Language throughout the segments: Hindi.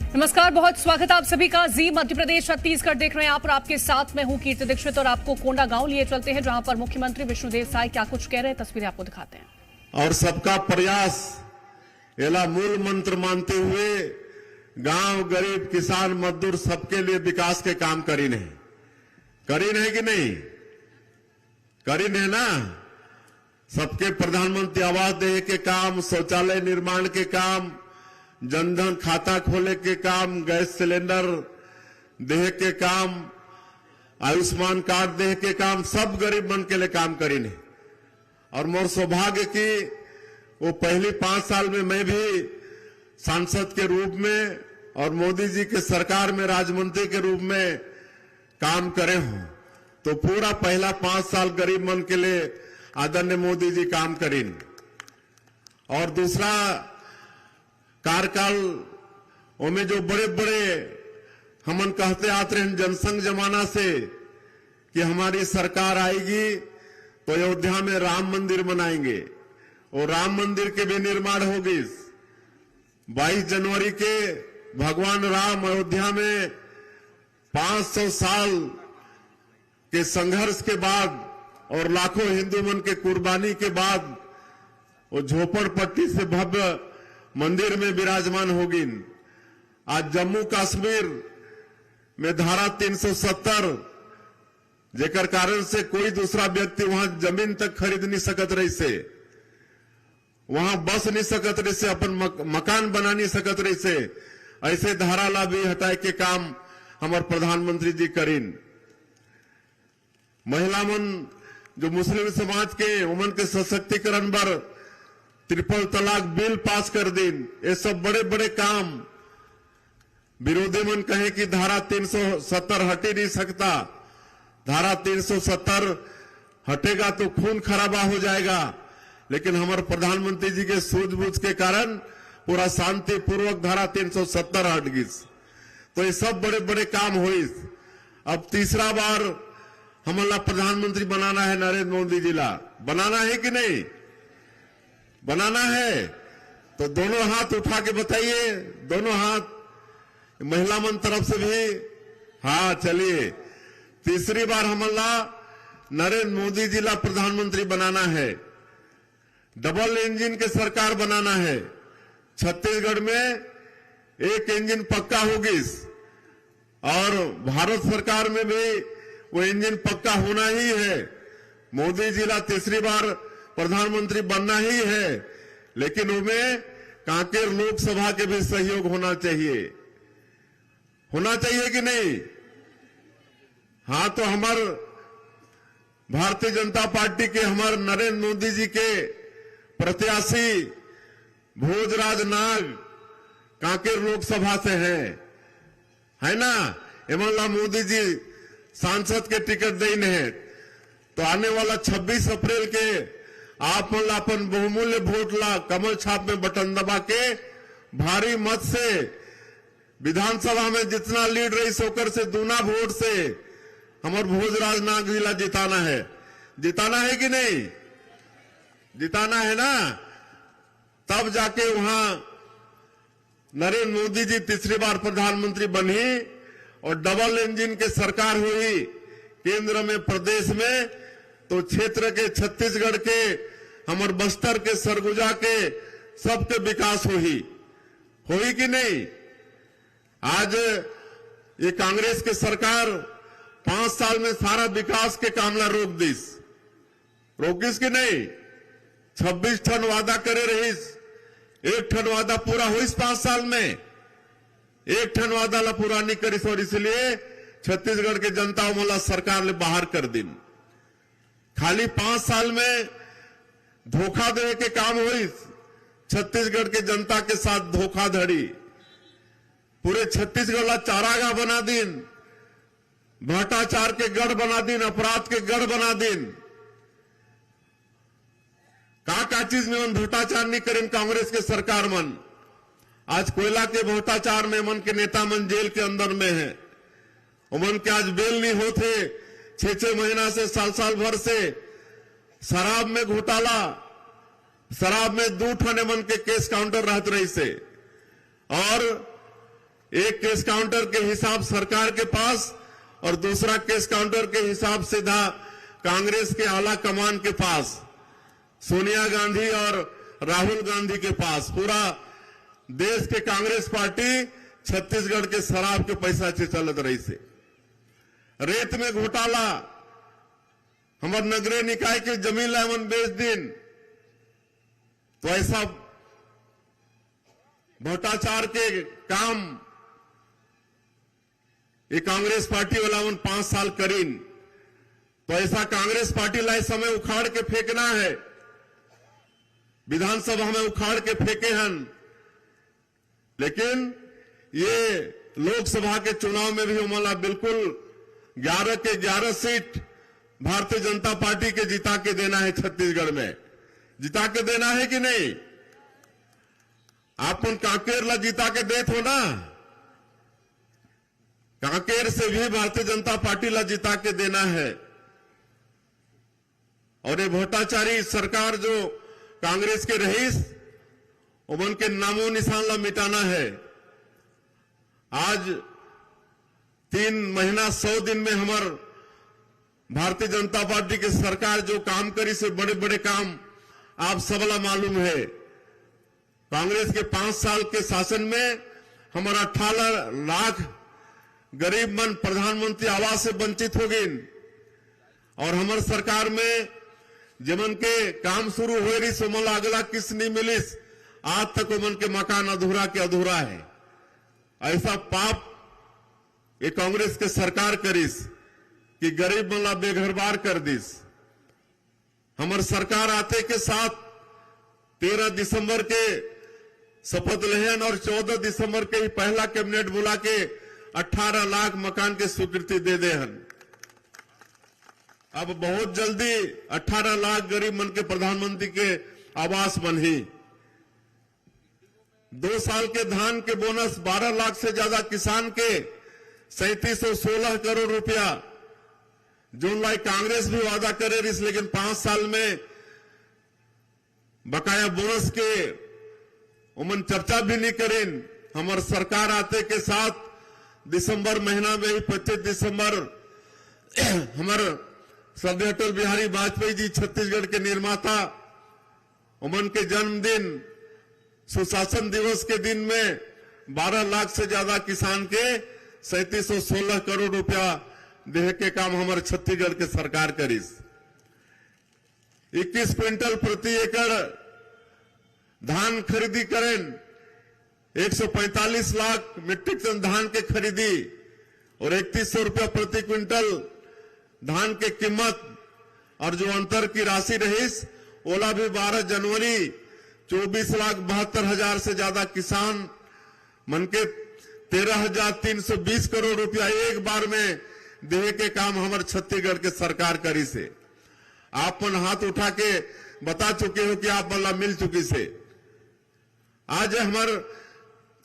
नमस्कार, बहुत स्वागत आप सभी का। जी मध्य प्रदेश छत्तीसगढ़ देख रहे हैं आप और आपके साथ मैं हूं कीर्ति दीक्षित और आपको कोंडागांव लिए चलते हैं जहां पर मुख्यमंत्री विष्णुदेव साय क्या कुछ कह रहे हैं, तस्वीरें आपको दिखाते हैं। और सबका प्रयास एला मूल मंत्र मानते हुए गांव, गरीब, किसान, मजदूर सबके लिए विकास के काम करीन है कि नहीं? करीन है ना। सबके प्रधानमंत्री आवास देने के काम, शौचालय निर्माण के काम, जनधन खाता खोले के काम, गैस सिलेंडर देह के काम, आयुष्मान कार्ड देह के काम, सब गरीब मन के लिए काम करीन है। और मोर सौभाग्य की वो पहली 5 साल में मैं भी सांसद के रूप में और मोदी जी के सरकार में राज्यमंत्री के रूप में काम करे हूं। तो पूरा पहला 5 साल गरीब मन के लिए आदरणीय मोदी जी काम करीन। और दूसरा कार्यकाल में जो बड़े बड़े हमन कहते आते हैं जनसंघ जमाना से कि हमारी सरकार आएगी तो अयोध्या में राम मंदिर बनाएंगे और राम मंदिर के भी निर्माण होगी। 22 जनवरी के भगवान राम अयोध्या में 500 साल के संघर्ष के बाद और लाखों हिंदू मन के कुर्बानी के बाद वो झोपड़पट्टी से भव्य मंदिर में विराजमान होगी। आज जम्मू कश्मीर में धारा 370 जेकर कारण से कोई दूसरा व्यक्ति वहां जमीन तक खरीद नहीं सकत रही से, वहां बस नहीं सकत रही से, अपन मकान बना नहीं सकत रही से, ऐसे धारा ला भी हटाए के काम हमारे प्रधानमंत्री जी करीन। महिला मन जो मुस्लिम समाज के उमन के सशक्तिकरण पर ट्रिपल तलाक बिल पास कर दिन, ये सब बड़े बड़े काम। विरोधी मन कहे कि धारा 370 हट ही नहीं सकता, धारा 370 हटेगा तो खून खराबा हो जाएगा, लेकिन हमारे प्रधानमंत्री जी के सूझबूझ के कारण पूरा शांतिपूर्वक धारा 370 हट गई। तो ये सब बड़े बड़े काम हुई। अब तीसरा बार हमारा प्रधानमंत्री बनाना है नरेंद्र मोदी जी ला। बनाना है कि नहीं? बनाना है तो दोनों हाथ उठा के बताइए, दोनों हाथ। महिला मन तरफ से भी हाँ, चलिए। तीसरी बार हमारा नरेंद्र मोदी जी ला प्रधानमंत्री बनाना है। डबल इंजन के सरकार बनाना है। छत्तीसगढ़ में एक इंजन पक्का होगी और भारत सरकार में भी वो इंजन पक्का होना ही है। मोदी जी ला तीसरी बार प्रधानमंत्री बनना ही है, लेकिन उनमें कांकेर लोकसभा के भी सहयोग होना चाहिए कि नहीं? हाँ, तो हमारे भारतीय जनता पार्टी के हमारे नरेंद्र मोदी जी के प्रत्याशी भोजराज नाग कांकेर लोकसभा से है ना। इमला मोदी जी सांसद के टिकट देने हैं। तो आने वाला 26 अप्रैल के आप अपन बहुमूल्य वोट ला कमल छाप में बटन दबा के भारी मत से विधानसभा में जितना लीड रही सोकर से दूना वोट से हमारे भोजराज नाग जिला जिताना है कि नहीं? जिताना है ना। तब जाके वहां नरेंद्र मोदी जी तीसरी बार प्रधानमंत्री बनी और डबल इंजन की सरकार हुई केंद्र में, प्रदेश में। तो क्षेत्र के छत्तीसगढ़ के, हमारे बस्तर के, सरगुजा के सबके विकास हुई कि नहीं? आज ये कांग्रेस की सरकार 5 साल में सारा विकास के कामला रोकिस कि नहीं? 26 ठन वादा करे रहीस, 1 ठन वादा पूरा हुई 5 साल में, 1 ठन वादा ला पूरा नहीं करीस और इसलिए छत्तीसगढ़ के जनता मोला सरकार ले बाहर कर दिन। खाली 5 साल में धोखा दे के काम हुई। छत्तीसगढ़ के जनता के साथ धोखाधड़ी, पूरे छत्तीसगढ़ ला चारागाह बना दिन, भ्रष्टाचार के गढ़ बना दिन, अपराध के गढ़ बना दिन। का चीज में मन भ्रष्टाचार नहीं करें कांग्रेस के सरकार मन। आज कोयला के भ्रष्टाचार में मन के नेता मन जेल के अंदर में है। उमन के आज बेल नहीं होते 6-6 महीना से, साल भर से। शराब में घोटाला, शराब में 2 ठने मन के केस काउंटर रहते रही से। और एक केस काउंटर के हिसाब सरकार के पास और दूसरा केस काउंटर के हिसाब सीधा कांग्रेस के आला कमान के पास, सोनिया गांधी और राहुल गांधी के पास। पूरा देश के कांग्रेस पार्टी छत्तीसगढ़ के शराब के पैसा से चलत रही से। रेत में घोटाला, हमार नगरीय निकाय के जमीन लावन बेच दिन, तो ऐसा भ्रष्टाचार के काम ये कांग्रेस पार्टी वाला 5 साल करीन, तो ऐसा कांग्रेस पार्टी ला इस समय उखाड़ के फेंकना है। विधानसभा में उखाड़ के फेंके हैं, लेकिन ये लोकसभा के चुनाव में भी उमला बिल्कुल 11 के 11 सीट भारतीय जनता पार्टी के जिता के देना है। छत्तीसगढ़ में जिता के देना है कि नहीं? आप उन कांकेर ला जिता के देत हो ना, कांकेर से भी भारतीय जनता पार्टी ला जिता के देना है। और ये भ्रष्टाचारी सरकार जो कांग्रेस के रहीस, उमन के नामो निशान ला मिटाना है। आज 3 महीना 100 दिन में हमार भारतीय जनता पार्टी की सरकार जो काम करी से बड़े बड़े काम आप सबला मालूम है। कांग्रेस के 5 साल के शासन में हमारा 18 लाख गरीब मन प्रधानमंत्री आवास से वंचित हो गए, और हमारे सरकार में जमन के काम शुरू हो रही सो मला अगला किस नहीं मिलिस, आज तक उमन के मकान अधूरा के अधूरा है। ऐसा पाप ये कांग्रेस के सरकार करिस कि गरीब मला बेघरबार कर दिस। हमार सरकार आते के साथ 13 दिसंबर के शपथ लेहन और 14 दिसंबर के ही पहला कैबिनेट बुला के 18 लाख मकान के स्वीकृति दे देहन। अब बहुत जल्दी 18 लाख गरीब मन के प्रधानमंत्री के आवास बनी। 2 साल के धान के बोनस 12 लाख से ज्यादा किसान के 3716 करोड़ रुपया जो लाई कांग्रेस भी वादा करे रही, लेकिन 5 साल में बकाया बोनस के उमन चर्चा भी नहीं करें। हमार सरकार आते के साथ दिसंबर महीना में ही 25 दिसंबर हमारे श्रद्धेय अटल बिहारी वाजपेयी जी छत्तीसगढ़ के निर्माता, उमन के जन्मदिन सुशासन दिवस के दिन में 12 लाख से ज्यादा किसान के 3716 करोड़ रुपया देह के काम हमारे छत्तीसगढ़ के सरकार करीस। 21 क्विंटल प्रति एकड़ धान खरीदी करें, 145 लाख मीट्रिक टन धान के खरीदी और 3100 रुपया प्रति क्विंटल धान के कीमत, और जो अंतर की राशि रहीस ओला भी 12 जनवरी 24,72,000 से ज्यादा किसान मन के 13,320 करोड़ रुपया एक बार में देहे के काम हमारे छत्तीसगढ़ के सरकार करी से। आप मन हाथ उठा के बता चुके हो कि आप वाला मिल चुकी से। आज हमारे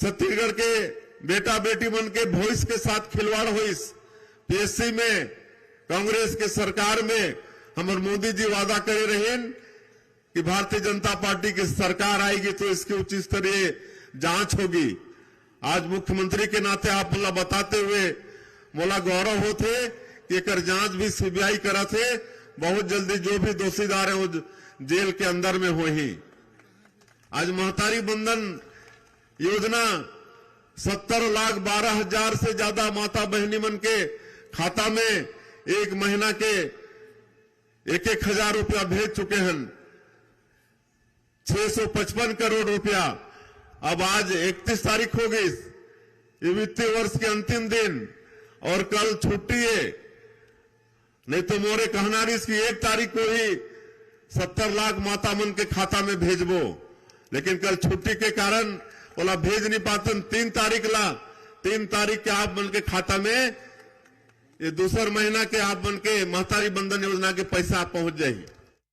छत्तीसगढ़ के बेटा बेटी मन के भविष्य के साथ खिलवाड़ हुईस। पीएससी में कांग्रेस के सरकार में हमारे मोदी जी वादा करे रहे कि भारतीय जनता पार्टी की सरकार आएगी तो इसकी उच्च स्तरीय जांच होगी। आज मुख्यमंत्री के नाते आप मला बताते हुए मोला गौरव होते कि एक जांच भी सीबीआई करा थे, बहुत जल्दी जो भी दोषीदार है वो जेल के अंदर में हो ही। आज महतारी बंधन योजना 70,12,000 से ज्यादा माता बहनी मन के खाता में एक महीना के 1,000 रुपया भेज चुके हैं। 655 करोड़ रुपया। अब आज 31 तारीख हो गई, ये वित्तीय वर्ष के अंतिम दिन, और कल छुट्टी है। नहीं तो मोरे कहना रही कि 1 तारीख को ही 70 लाख माता मन के खाता में भेजबो, लेकिन कल छुट्टी के कारण बोला भेज नहीं पाते। 3 तारीख के आप मन के खाता में ये दूसर महीना के आप मन के महतारी बंधन योजना के पैसा पहुंच जाएगी।